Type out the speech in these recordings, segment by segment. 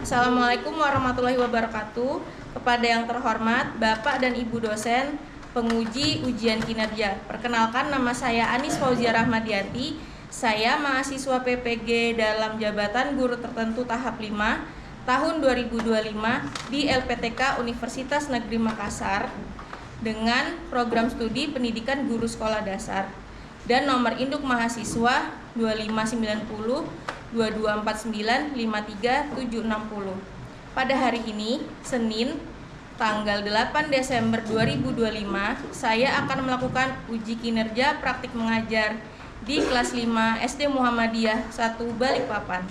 Assalamualaikum warahmatullahi wabarakatuh. Kepada yang terhormat Bapak dan Ibu dosen, penguji ujian kinerja. Perkenalkan, nama saya Anis Fauzia Rahmadiati. Saya mahasiswa PPG dalam jabatan guru tertentu tahap 5 tahun 2025 di LPTK Universitas Negeri Makassar dengan program studi pendidikan guru sekolah dasar dan nomor induk mahasiswa 2590 2249 53760. Pada hari ini, Senin, tanggal 8 Desember 2025, saya akan melakukan uji kinerja praktik mengajar di kelas 5 SD Muhammadiyah 1 Balikpapan.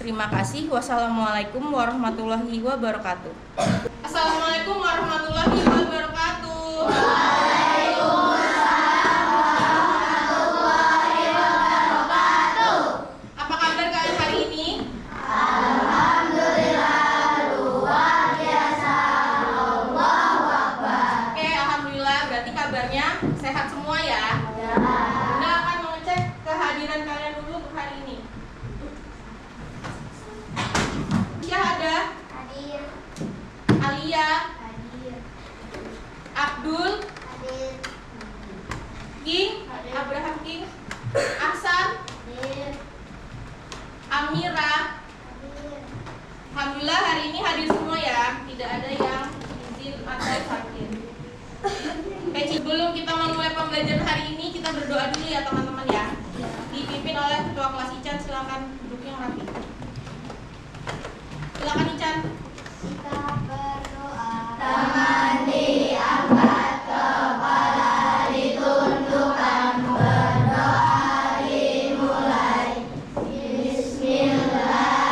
Terima kasih. Wassalamualaikum warahmatullahi wabarakatuh. Assalamualaikum warahmatullahi wabarakatuh. Sehat semua ya? Ya. Bunda akan mengecek kehadiran kalian dulu untuk hari ini. Syahada? Hadir. Alia? Hadir. Abdul? Hadir. King? Hadir. Abraham King? Ahsan? Hadir. Amira? Hadir. Alhamdulillah hari ini hadir semua ya. Tidak ada yang izin atau sakit. Sebelum kita memulai pembelajaran hari ini, kita berdoa dulu ya teman-teman ya. Dipimpin oleh Ketua Kelas Ican, silakan duduk yang rapi. Silakan Ican. Kita berdoa. Tangan diangkat, kepala ditundukkan, berdoa dimulai. Bismillahirrahmanirrahim.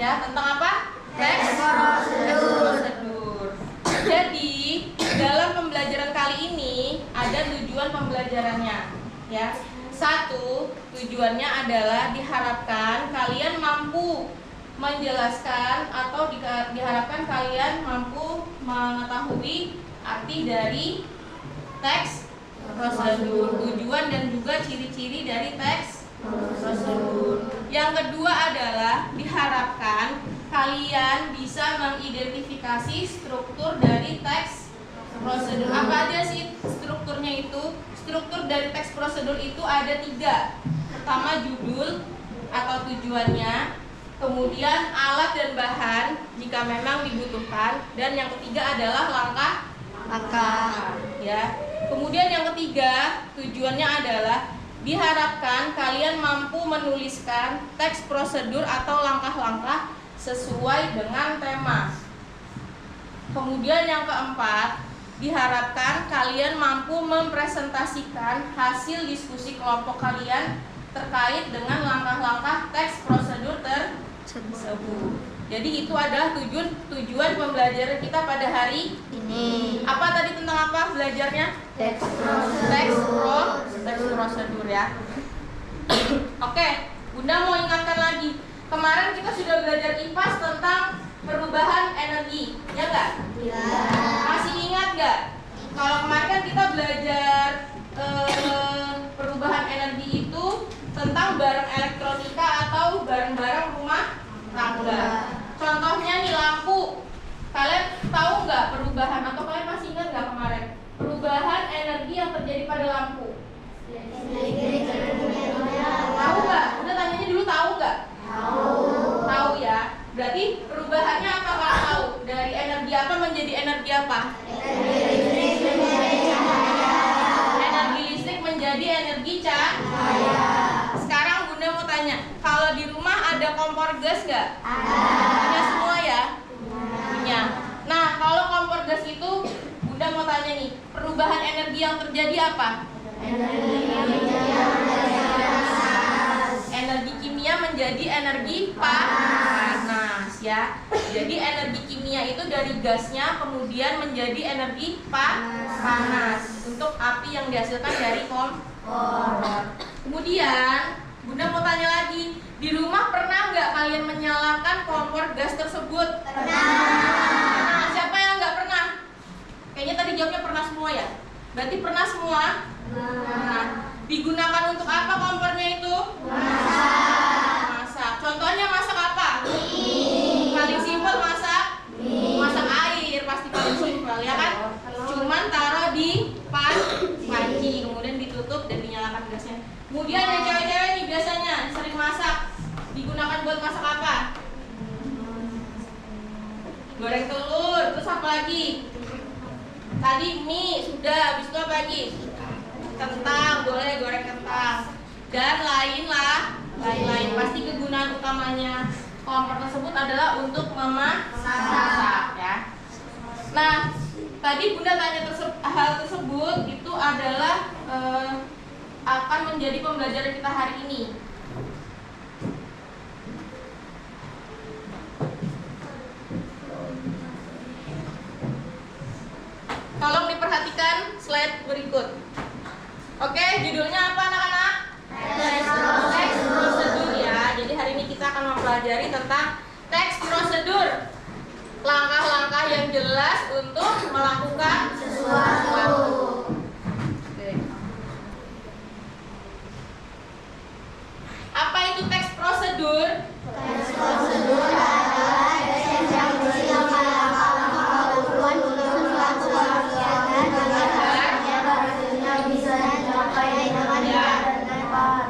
Ya, tentang apa? Teks prosedur. Jadi pembelajarannya ya. Satu, tujuannya adalah diharapkan kalian mampu menjelaskan atau diharapkan kalian mampu mengetahui arti dari teks prosedur, tujuan dan juga ciri-ciri dari teks prosedur. Yang kedua adalah diharapkan kalian bisa mengidentifikasi struktur dari teks prosedur. Apa aja sih strukturnya itu? Struktur dari teks prosedur itu ada 3. Pertama, judul atau tujuannya, kemudian alat dan bahan jika memang dibutuhkan, dan yang ketiga adalah langkah ya. Kemudian yang ketiga, tujuannya adalah diharapkan kalian mampu menuliskan teks prosedur atau langkah-langkah sesuai dengan tema. Kemudian yang keempat, diharapkan kalian mampu mempresentasikan hasil diskusi kelompok kalian terkait dengan langkah-langkah teks prosedur tersebut. Jadi itu adalah tujuan pembelajaran kita pada hari ini. Apa tadi tentang apa belajarnya? Teks prosedur ya. Oke, Bunda mau ingatkan lagi. Kemarin kita sudah belajar IPAS tentang perubahan energi, ya nggak? Ya. Masih ingat nggak? Kalau kemarin kan kita belajar perubahan energi itu tentang barang elektronika atau barang-barang rumah tangga. Contohnya nih lampu. Kalian tahu nggak perubahan atau kalian masih ingat nggak kemarin perubahan energi yang terjadi pada lampu? Tahu nggak? Udah tanyanya dulu, tahu nggak? Tahu ya. Berarti perubahannya apa kalau tahu? Dari energi apa menjadi energi apa? Energi listrik menjadi energi cahaya. Sekarang Bunda mau tanya, kalau di rumah ada kompor gas nggak? Punya semua ya? Punya. Nah, kalau kompor gas itu Bunda mau tanya nih, perubahan energi yang terjadi apa? Energi kimia menjadi energi panas ya. Jadi energi kimia itu dari gasnya kemudian menjadi energi panas untuk api yang dihasilkan dari kompor. Kemudian Bunda mau tanya lagi, di rumah pernah nggak kalian menyalakan kompor gas tersebut? Pernah. Siapa yang nggak pernah? Kayaknya tadi jawabnya pernah semua ya. Berarti pernah semua? Pernah. Digunakan untuk apa kompornya itu? Masak. Contohnya masak apa? Paling simpel masak? Masak air pasti paling simpel ya kan? Cuman taruh di panci, kemudian ditutup dan dinyalakan gasnya. Kemudian yang cewek-cewek nih biasanya sering masak, digunakan buat masak apa? Goreng telur, terus apa lagi? Tadi mie sudah, habis itu apa lagi? Kentang, boleh goreng kentang. Dan lain-lain. Pasti kegunaan utamanya kompor tersebut adalah untuk memasak ya. Nah, tadi Bunda tanya hal tersebut itu adalah akan menjadi pembelajaran kita hari ini. Tolong diperhatikan slide berikut. Oke, judulnya apa anak-anak? Teks prosedur ya. Jadi hari ini kita akan mempelajari tentang teks prosedur. Langkah-langkah yang jelas untuk melakukan sesuatu. Oke. Apa itu teks prosedur? Teks prosedur adalah teks yang berisi langkah-langkah ketentuan untuk suatu kegiatan agar hasilnya bisa dicapai dengan cepat.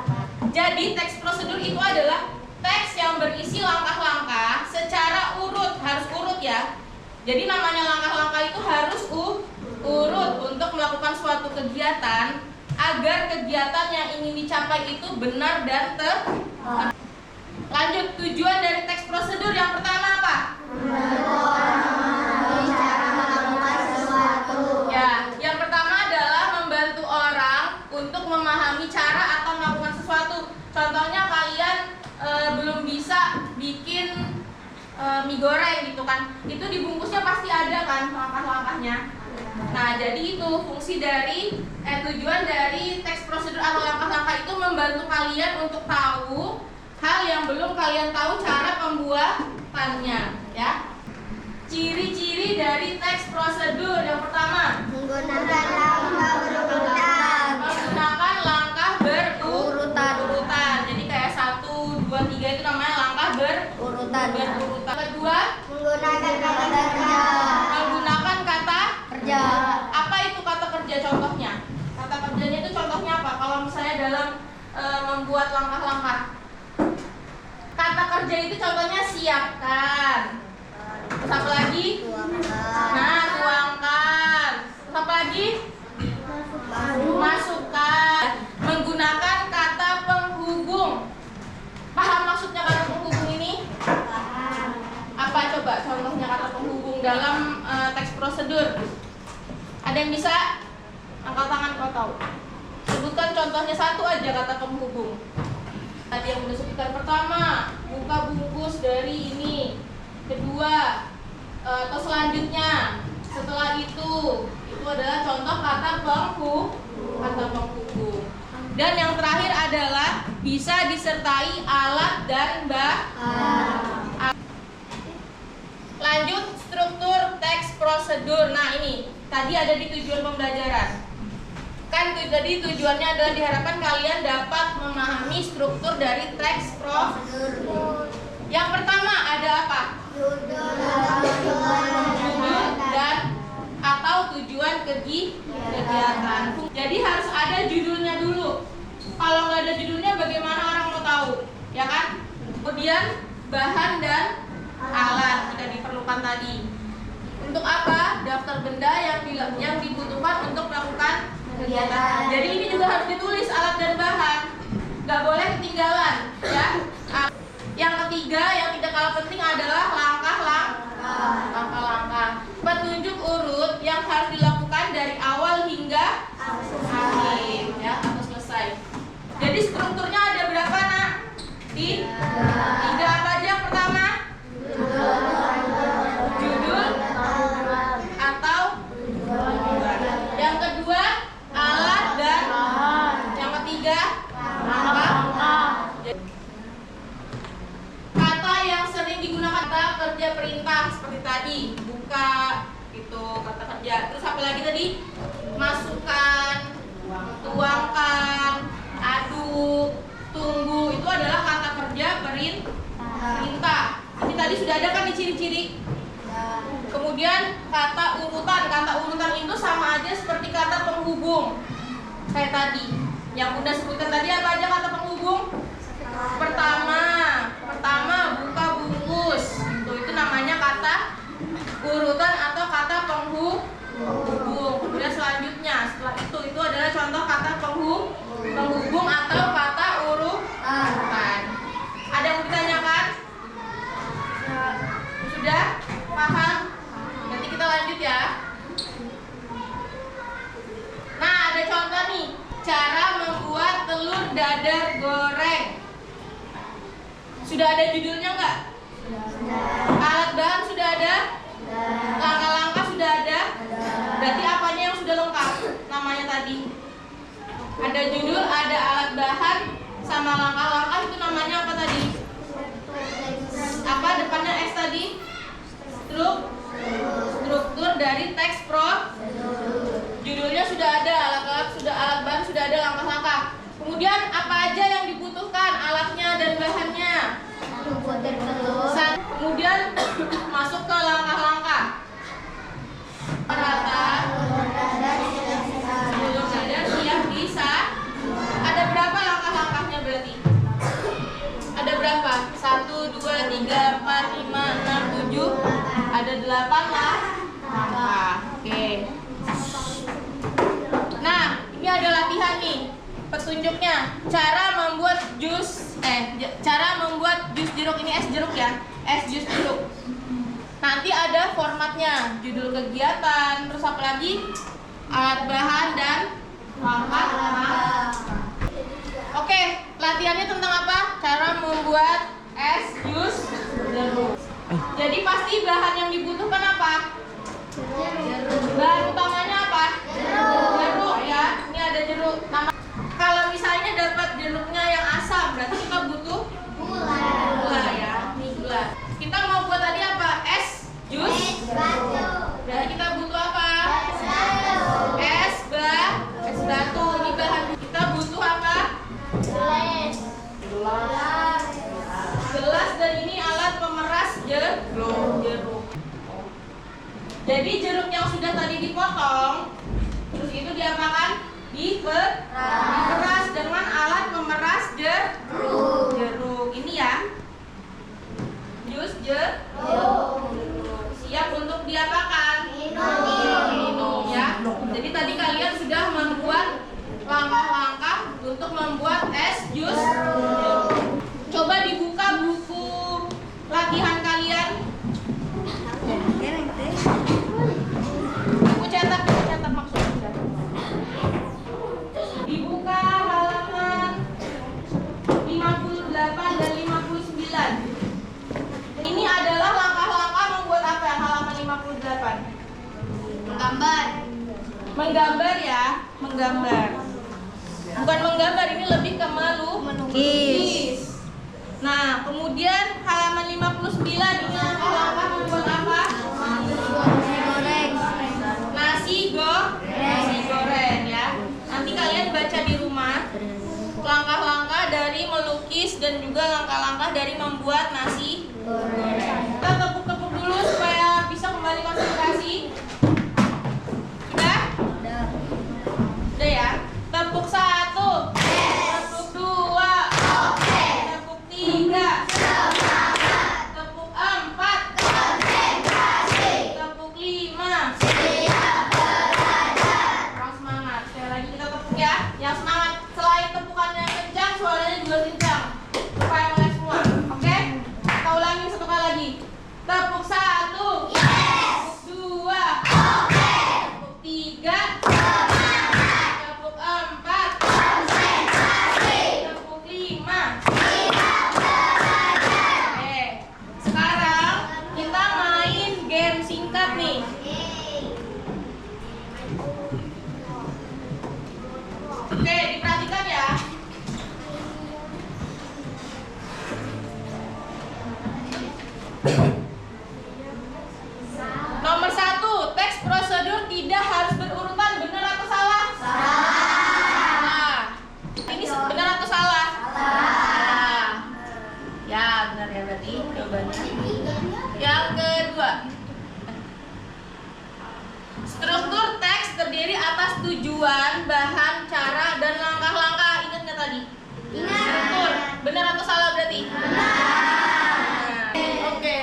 Jadi teks prosedur itu adalah teks yang berisi langkah-langkah secara urut, harus urut ya. Jadi namanya langkah-langkah itu harus urut untuk melakukan suatu kegiatan agar kegiatan yang ingin dicapai itu benar dan tepat. Lanjut, tujuan dari teks prosedur yang pertama apa? Cara melakukan sesuatu. Ya, yang pertama adalah membantu orang untuk memahami cara atau melakukan sesuatu. Contohnya kalian belum bisa bikin mie goreng gitu kan, itu dibungkusnya pasti ada kan langkah-langkahnya. Nah, jadi itu tujuan dari teks prosedur atau langkah-langkah itu membantu kalian untuk tahu hal yang belum kalian tahu cara pembuatannya, ya. Ciri-ciri dari teks prosedur yang pertama, Menggunakan langkah berurutan. menggunakan langkah berurutan. Jadi kayak 1, 2, 3 itu namanya langkah Urutan. berurutan. Kedua, Menggunakan kata kerja. menggunakan kata Kerja. apa itu kata kerja contohnya? Kata kerjanya itu contohnya apa? Kalau misalnya dalam membuat langkah-langkah. Kata kerja itu contohnya siapkan. Terus apa lagi? Nah, tuangkan. Terus apa lagi? Masukkan. Menggunakan kata penghubung. Paham maksudnya kata penghubung ini? Apa coba contohnya kata penghubung dalam teks prosedur? Ada yang bisa? Angkat tangan kalau tahu. Sebutkan contohnya satu aja kata penghubung. Tadi yang udah sebutkan pertama, buka bungkus dari ini. Kedua, atau selanjutnya, setelah itu adalah contoh kata penghubung. Dan yang terakhir adalah bisa disertai alat dan bahan. Lanjut struktur teks prosedur. Nah, ini tadi ada di tujuan pembelajaran. Kan tadi tujuannya adalah diharapkan kalian dapat memahami struktur dari teks prosedur. Yang pertama ada apa? Judul dan atau tujuan kegiatan. Jadi harus ada judulnya dulu. Kalau nggak ada judulnya, bagaimana orang mau tahu? Ya kan? Kemudian bahan dan alat jika diperlukan tadi. Untuk apa? Daftar benda yang dibutuhkan untuk melakukan kegiatan. Jadi ini juga harus ditulis alat dan bahan. Nggak boleh ketinggalan, ya. Yang ketiga yang tidak kalah penting adalah langkah-langkah. Petunjuk urut yang harus dilakukan dari awal hingga akhir, ya, atau selesai. Jadi strukturnya ada berapa, Nak? Tiga apa aja? Yang pertama, judul atau yang kedua, alat, dan yang ketiga, langkah. Kata yang sering digunakan kata kerja perintah seperti tadi, buka itu kata kerja. Terus apa lagi tadi? Masukkan, tuangkan, aduk, tunggu, itu adalah kata kerja perintah. Ini tadi sudah ada kan di ciri-ciri. Kemudian kata urutan itu sama aja seperti kata penghubung. Kayak tadi. Yang Bunda sebutkan tadi apa aja kata penghubung? Pertama buka bungkus. Itu namanya kata urutan atau kata penghubung. Kemudian selanjutnya setelah itu adalah contoh kata penghubung atau kata urutan. Ada yang ditanyakan? Sudah? Paham? Nanti kita lanjut ya. Nah, ada contoh nih, cara membuat telur dadar goreng. Sudah ada judulnya nggak? Alat bahan sudah ada? Langkah-langkah sudah ada? Berarti apanya yang sudah lengkap? Namanya tadi. Ada judul, ada alat bahan, sama langkah-langkah, itu namanya apa tadi? Apa depannya S tadi? Struktur dari teks judulnya sudah ada, alat bahan sudah ada, langkah-langkah. Kemudian apa aja yang dibutuhkan alatnya dan bahannya? Kemudian masuk ke langkah-langkah. Rata telur dadar siap bisa. Ada berapa langkah-langkahnya berarti? Ada berapa? 1, 2, 3, 4, 5, 6, 7. Ada 8 lah. Oke. Nah, ini ada latihan nih. Petunjuknya, cara membuat jus jeruk, ini es jeruk ya. Es jus jeruk. Nanti ada formatnya, judul kegiatan, terus apa lagi? Alat bahan dan langkah. Oke, latihannya tentang apa? Cara membuat es jus jeruk. Jadi pasti bahan yang dibutuhkan apa? Bahan utamanya nama. Kalau misalnya dapat jeruknya yang asam, berarti kita butuh gula ya. Ini gula. Kita mau buat tadi apa? Es jus. Berarti kita butuh apa? Es batu. Ini bahan. Kita butuh apa? Gelas dan ini alat pemeras jeruk. Jadi jeruk yang sudah tadi dipotong, terus itu diapakan? Diperas dengan alat pemeras jeruk. Ini ya, jus jeruk. Siap untuk diapakan? Minum ya. Jadi tadi kalian sudah membuat langkah-langkah untuk membuat es jus jeruk. Coba dibuka buku latihan kalian. Buku cetak maksudnya. Dibuka halaman 58 dan 59. Ini adalah langkah-langkah membuat apa yang halaman 58? Menggambar ya, menggambar. Bukan menggambar, ini lebih ke melukis. Nah, kemudian halaman 59 ini langkah-langkah membuat apa? Nasi goreng ya. Nanti kalian baca di rumah langkah-langkah dari melukis dan juga langkah-langkah dari membuat nasi goreng. Kita tepuk-tepuk dulu supaya bisa kembali konsentrasi. Sudah? Udah ya. Tepuk 1. Tepuk 2. Tepuk 3. Tepuk 4. Tepuk 5. Kurang semangat. Sekali lagi kita tepuk ya. Yang semangat. Selain tepukannya kencang, suaranya juga kencang supaya melek semua. Oke? Kita ulangi satu kali lagi. Tepuk 1. Tepuk 2. Tepuk 3. Tepuk 4. Tepuk 5. Oke. Sekarang kita main game singkat nih. Oke, diperhatikan ya. Nomor 1, teks prosedur tidak harus berurutan, benar atau salah? Salah. Ini benar atau salah? Salah. Ya, benar ya berarti jawabannya. Yang kedua, struktur teks terdiri atas tujuan, bahan, cara, dan langkah-langkah. Ingat nggak tadi? Ingat. Struktur, benar atau salah berarti? Benar. Oke.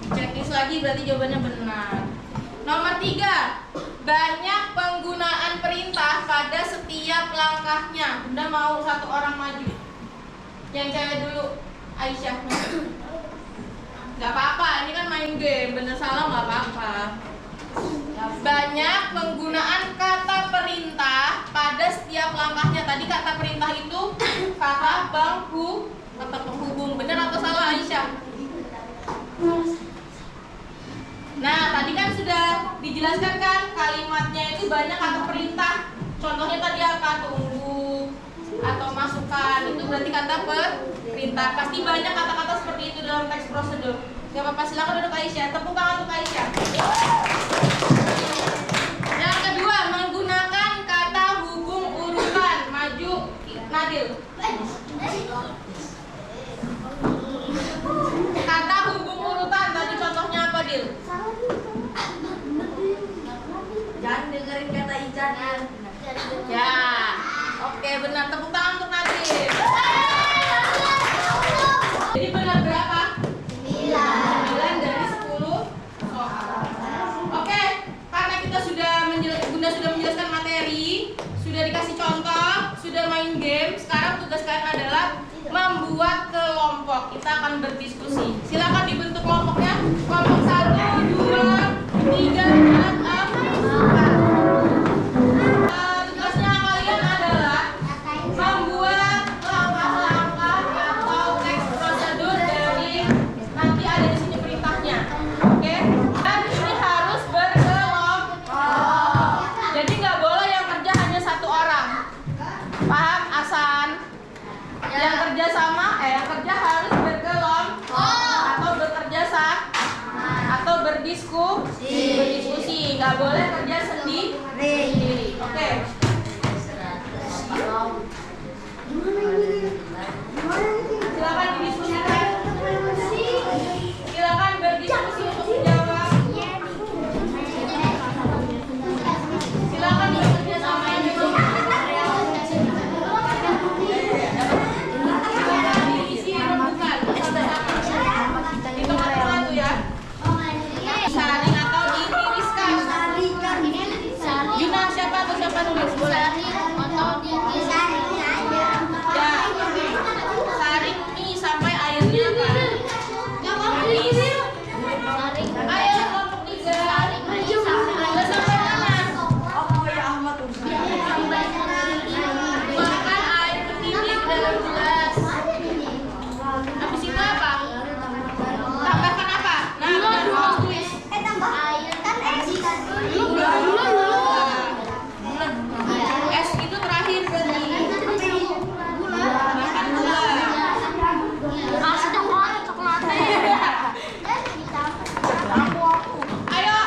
Checklist lagi berarti jawabannya benar. Nomor 3, banyak penggunaan perintah pada setiap langkahnya. Bunda mau satu orang maju. Yang cewek dulu, Aisyah. Gak apa-apa, ini kan main game, bener salah gak apa-apa. Banyak penggunaan kata perintah pada setiap langkahnya. Tadi kata perintah itu kata penghubung. Bener atau salah Aisyah? Nah, tadi kan sudah dijelaskan kan kalimatnya itu banyak kata perintah. Contohnya tadi apa? Tunggu atau masukkan, itu berarti kata perintah. Pasti banyak kata-kata seperti itu dalam teks prosedur. Gak apa-apa, silakan duduk Aisyah. Tepuk tangan untuk Aisyah. Yang kedua, menggunakan kata hubung urutan. Maju, Nadil. Kata hubung urutan, tadi contohnya apa, Dil? Jangan dengerin kata Ijan. Ya, oke benar. Tepuk tangan untuk Nadil. Jadi benar berapa? 9 dari 10 soal. Oke, karena kita Bunda sudah menjelaskan materi, sudah dikasih contoh, sudah main game. Sekarang tugas kalian adalah membuat kelompok. Kita akan berdiskusi. Silakan dibentuk kelompoknya. Kelompok 1, 2, 3, 4, 5. Tugasnya kalian adalah membuat langkah-langkah atau teks prosedur dari nanti ada di sini perintahnya. Oke? Dan ini harus berkelompok. Jadi nggak boleh yang kerja berdiskusi. Nggak boleh kerja sendiri. Oke. Silakan didiskusikan. Silakan berdiskusi untuk menjawab. Silakan bekerja sama yang silakan diisi rembukan bersama-sama. Di tengah-tengah tuh ya. Saring atau ditiriskan. Gina siapa atau siapa nulis? Boleh. Ya. Saring nih sampai airnya apa? Habis. Ayo kelompok 3. Udah sampai mana? Tuangkan air mendidih ke dalam gelas. Habis itu apa? Tambahkan apa? Nah, benar, harus tulis. Es itu terakhir berarti. Tambahkan gula. Ayo.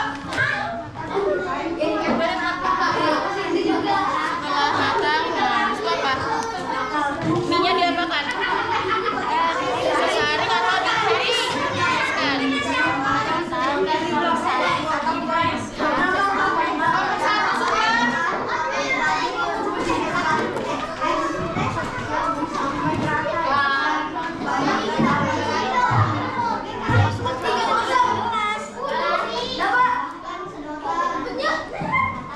Setelah matang, nah, itu apa? Minyak diapakan? Sesaring atau ditiriskan? Nomor 1 semua.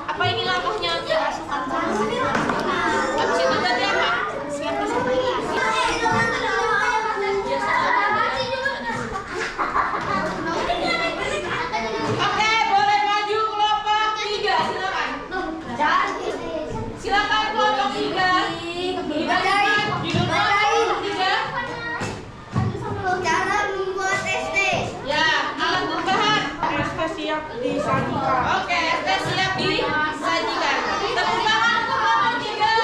Apa ini langkahnya? Habis itu tadi apa? Oke, boleh maju kelompok 3, silakan. Silakan kelompok 3. Judulnya kelompok 3. Cara membuat SD. Ya, alat berbahan. Siap disajikan. Oke, tes siap disajikan. Tepuk tangan untuk kelompok 3.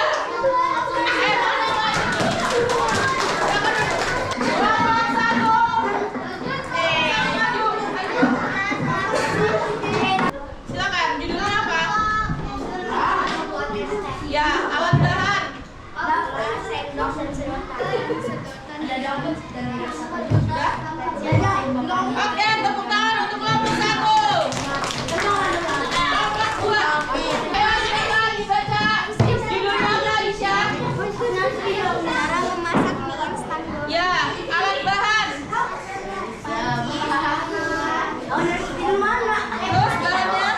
Silakan, judulnya apa? Ya, alat bahan. Oke, tepuk tangan untuk kelompok 1. Kelompok 2. Ayo silakan dibaca. Judulnya apa, Aisyah? Cara memasak mie instan. Ya, alat bahan. Terus bahannya.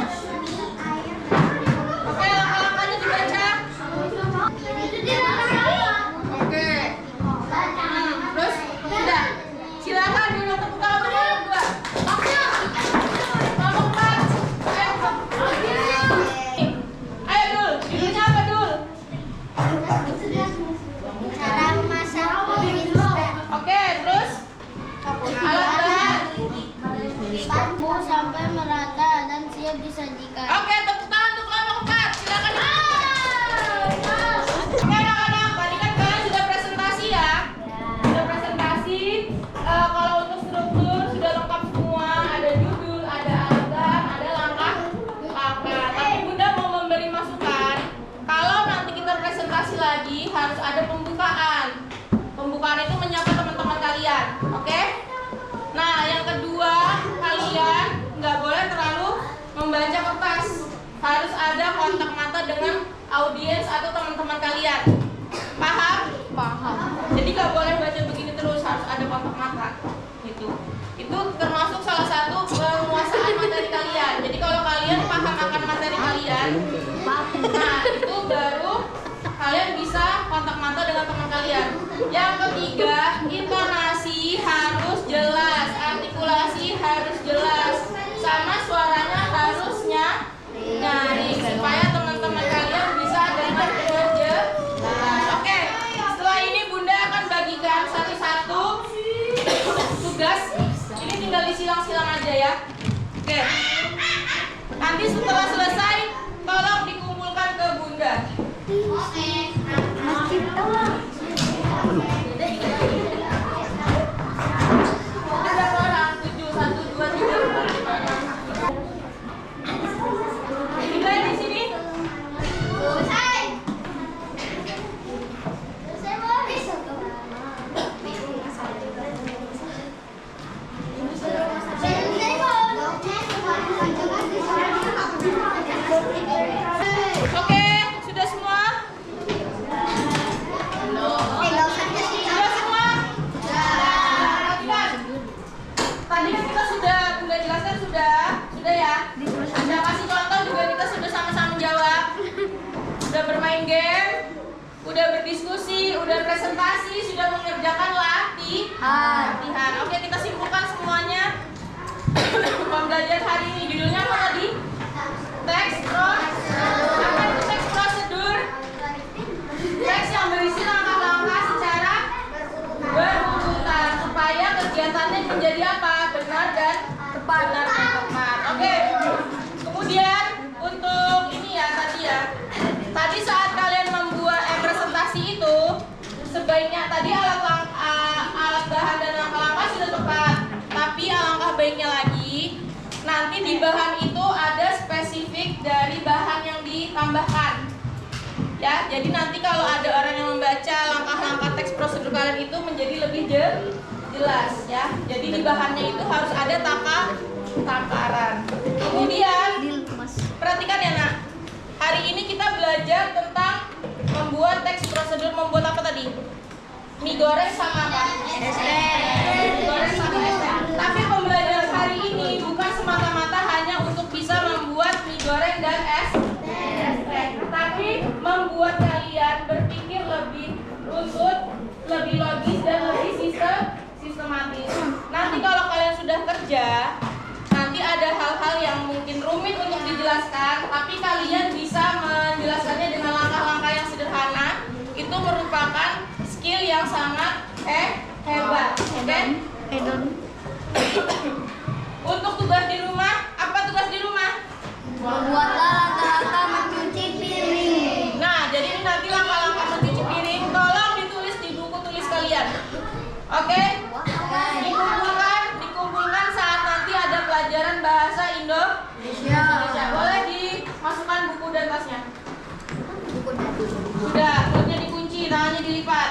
Oke, langkah-langkahnya dibaca. Oke. Terus sudah. Silakan dulu tepuk tangan untuk kelompok 2. Kelompok 4. Ayo Dul, judulnya apa Dul? Cara memasak mie instan. Oke, terus alat bahan. Bambu sampai merata dan siap disajikan. Oke, tepuk tangan untuk kelompok 4. Silakan. Oke, anak-anak, tadi kan kalian sudah presentasi ya. Sudah presentasi. Kalau untuk struktur sudah lengkap semua. Ada judul, ada alat bahan, ada langkah. Tapi Bunda mau memberi masukan. Kalau nanti kita presentasi lagi harus ada pembukaan. Pembukaan itu menyapa teman-teman kalian, oke? Nah, yang kedua, kalian nggak boleh terlalu membaca kertas. Harus ada kontak mata dengan audiens atau teman-teman kalian. Paham? Paham. Jadi nggak boleh baca begini terus, harus ada kontak mata. Gitu. Itu termasuk salah satu penguasaan materi kalian. Jadi kalau kalian paham akan materi kalian, nah itu baru kalian bisa kontak mata dengan teman kalian. Yang ketiga, intonasi harus jelas, artikulasi harus jelas, sama suaranya harusnya nyaring supaya teman-teman kalian bisa dengar dengan jelas. Oke, setelah ini Bunda akan bagikan satu-satu tugas. Ini tinggal disilang-silang aja ya. Oke. Nanti setelah selesai, tolong dikumpulkan ke Bunda. Ada berapa orang? 7, 1, 2, 3, 4, 5, 6, 7. Sudah ya? Sudah kasih contoh juga, kita sudah sama-sama jawab. Sudah bermain game, udah berdiskusi, udah presentasi, sudah mengerjakan latihan. Oke, kita simpulkan semuanya. Pembelajaran hari ini judulnya apa tadi? Teks apa itu teks prosedur? Teks yang berisi langkah-langkah secara berurutan supaya kegiatannya menjadi apa? Benar dan tepat. Oke. Kemudian untuk ini ya tadi ya. Tadi saat kalian membuat presentasi itu sebaiknya tadi alat bahan dan langkah-langkah sudah tepat. Tapi alangkah baiknya lagi nanti di bahan itu ada spesifik dari bahan yang ditambahkan. Ya, jadi nanti kalau ada orang yang membaca langkah-langkah teks prosedur kalian itu menjadi lebih jelas ya. Jadi di bahannya itu harus ada takaran. Kemudian perhatikan ya nak. Hari ini kita belajar tentang membuat teks prosedur, membuat apa tadi? Mie goreng sama apa? Mie goreng sama es teh. Tapi pembelajaran hari ini bukan semata-mata hanya untuk bisa membuat mie goreng dan es teh, tapi membuat kalian berpikir lebih runtut, lebih logis dan lebih sistematis. Nanti kalau kalian sudah kerja, nanti ada hal-hal yang mungkin rumit untuk dijelaskan, tapi kalian bisa menjelaskannya dengan langkah-langkah yang sederhana. Itu merupakan skill yang sangat hebat. Oke? Untuk tugas di rumah, apa tugas di rumah? Membuatlah langkah-langkah mencuci piring. Nah, jadi ini nanti langkah-langkah mencuci piring tolong ditulis di buku tulis kalian. Oke? Dikumpulkan saat nanti ada pelajaran bahasa Indonesia. Boleh dimasukkan buku dan tasnya. Sudah, perutnya dikunci, tangannya dilipat.